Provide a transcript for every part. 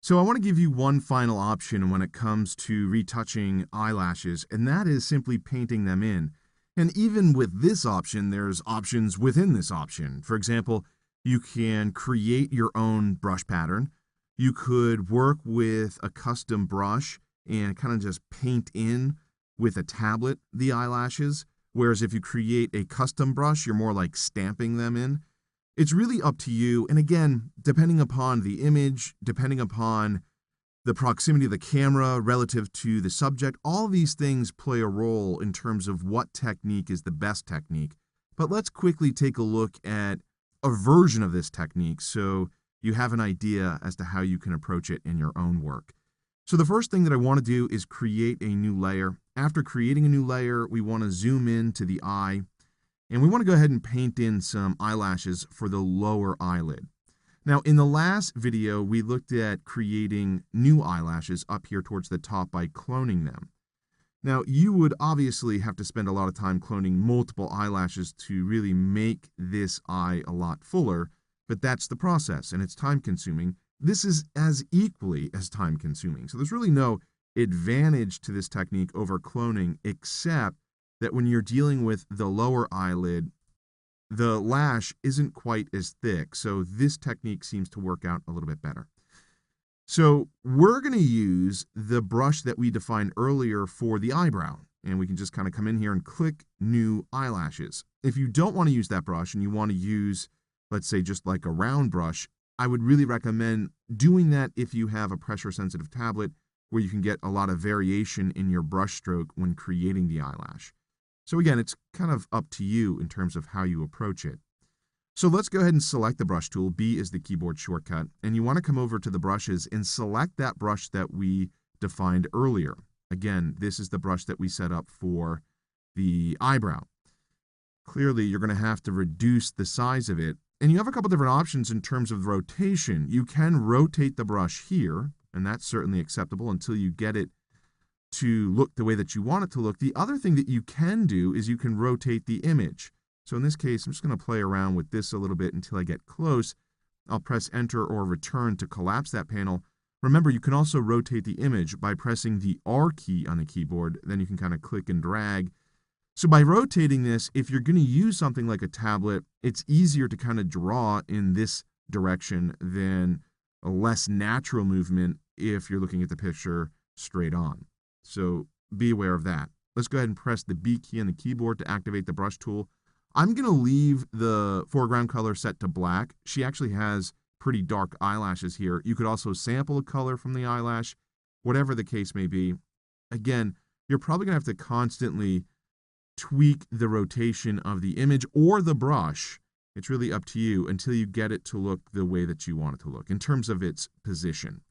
So I want to give you one final option when it comes to retouching eyelashes, and that is simply painting them in. And even with this option, there's options within this option. For example, you can create your own brush pattern. You could work with a custom brush and kind of just paint in with a tablet the eyelashes, whereas if you create a custom brush, you're more like stamping them in. It's really up to you. And again, depending upon the image, depending upon the proximity of the camera relative to the subject, all these things play a role in terms of what technique is the best technique. But let's quickly take a look at a version of this technique so you have an idea as to how you can approach it in your own work. So the first thing that I want to do is create a new layer. After creating a new layer, we want to zoom in to the eye. And we want to go ahead and paint in some eyelashes for the lower eyelid. Now, in the last video, we looked at creating new eyelashes up here towards the top by cloning them. Now, you would obviously have to spend a lot of time cloning multiple eyelashes to really make this eye a lot fuller, but that's the process, and it's time-consuming. This is as equally as time-consuming. So there's really no advantage to this technique over cloning, except that when you're dealing with the lower eyelid, the lash isn't quite as thick, so this technique seems to work out a little bit better. So we're going to use the brush that we defined earlier for the eyebrow, and we can just kind of come in here and click New Eyelashes. If you don't want to use that brush and you want to use, let's say, just like a round brush, I would really recommend doing that if you have a pressure-sensitive tablet where you can get a lot of variation in your brush stroke when creating the eyelash. So again, it's kind of up to you in terms of how you approach it. So let's go ahead and select the brush tool. B is the keyboard shortcut. And you want to come over to the brushes and select that brush that we defined earlier. Again, this is the brush that we set up for the eyebrow. Clearly, you're going to have to reduce the size of it. And you have a couple different options in terms of rotation. You can rotate the brush here, and that's certainly acceptable until you get it to look the way that you want it to look. The other thing that you can do is you can rotate the image. So in this case, I'm just going to play around with this a little bit until I get close. I'll press Enter or Return to collapse that panel. Remember, you can also rotate the image by pressing the R key on the keyboard. Then you can kind of click and drag. So by rotating this, if you're going to use something like a tablet, it's easier to kind of draw in this direction than a less natural movement if you're looking at the picture straight on. So be aware of that. Let's go ahead and press the B key on the keyboard to activate the brush tool. I'm going to leave the foreground color set to black. She actually has pretty dark eyelashes here. You could also sample a color from the eyelash, whatever the case may be. Again, you're probably going to have to constantly tweak the rotation of the image or the brush. It's really up to you until you get it to look the way that you want it to look in terms of its position.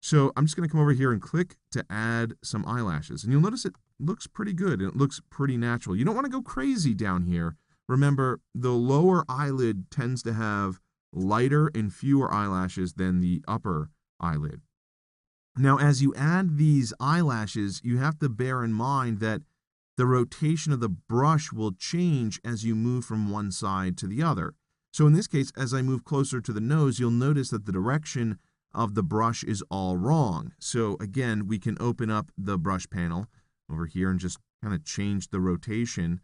So I'm just going to come over here and click to add some eyelashes. And you'll notice it looks pretty good and it looks pretty natural. You don't want to go crazy down here. Remember, the lower eyelid tends to have lighter and fewer eyelashes than the upper eyelid. Now, as you add these eyelashes, you have to bear in mind that the rotation of the brush will change as you move from one side to the other. So in this case, as I move closer to the nose, you'll notice that the direction of the brush is all wrong. So again, we can open up the brush panel over here and just kind of change the rotation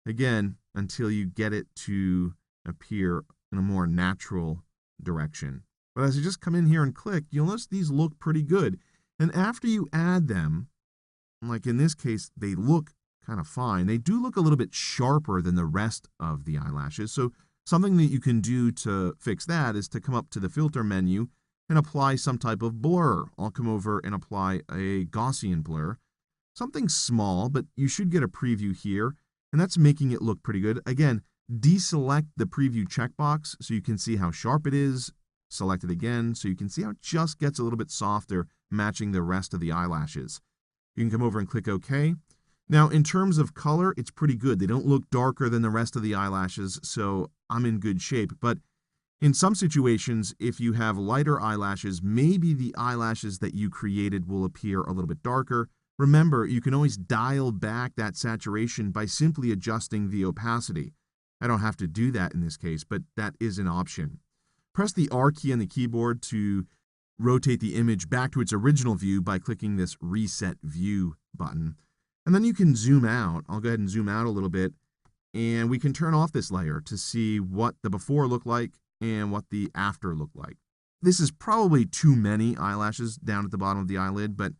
again until you get it to appear in a more natural direction. But as you just come in here and click, you'll notice these look pretty good. And after you add them, like in this case, they look kind of fine. They do look a little bit sharper than the rest of the eyelashes. So something that you can do to fix that is to come up to the filter menu and apply some type of blur. I'll come over and apply a Gaussian blur. Something small, but you should get a preview here, and that's making it look pretty good. Again, deselect the preview checkbox so you can see how sharp it is. Select it again so you can see how it just gets a little bit softer, matching the rest of the eyelashes. You can come over and click OK. Now, in terms of color, it's pretty good. They don't look darker than the rest of the eyelashes, so I'm in good shape. But in some situations, if you have lighter eyelashes, maybe the eyelashes that you created will appear a little bit darker. Remember, you can always dial back that saturation by simply adjusting the opacity. I don't have to do that in this case, but that is an option. Press the R key on the keyboard to rotate the image back to its original view by clicking this Reset View button. And then you can zoom out. I'll go ahead and zoom out a little bit, and we can turn off this layer to see what the before looked like and what the after looked like. This is probably too many eyelashes down at the bottom of the eyelid, but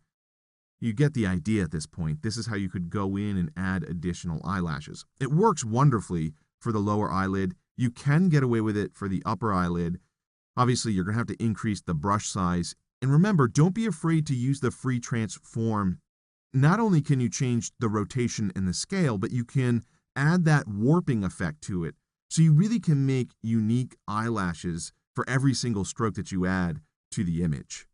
you get the idea at this point. This is how you could go in and add additional eyelashes. It works wonderfully for the lower eyelid. You can get away with it for the upper eyelid. Obviously, you're going to have to increase the brush size. And remember, don't be afraid to use the free transform. Not only can you change the rotation and the scale, but you can add that warping effect to it. So you really can make unique eyelashes for every single stroke that you add to the image.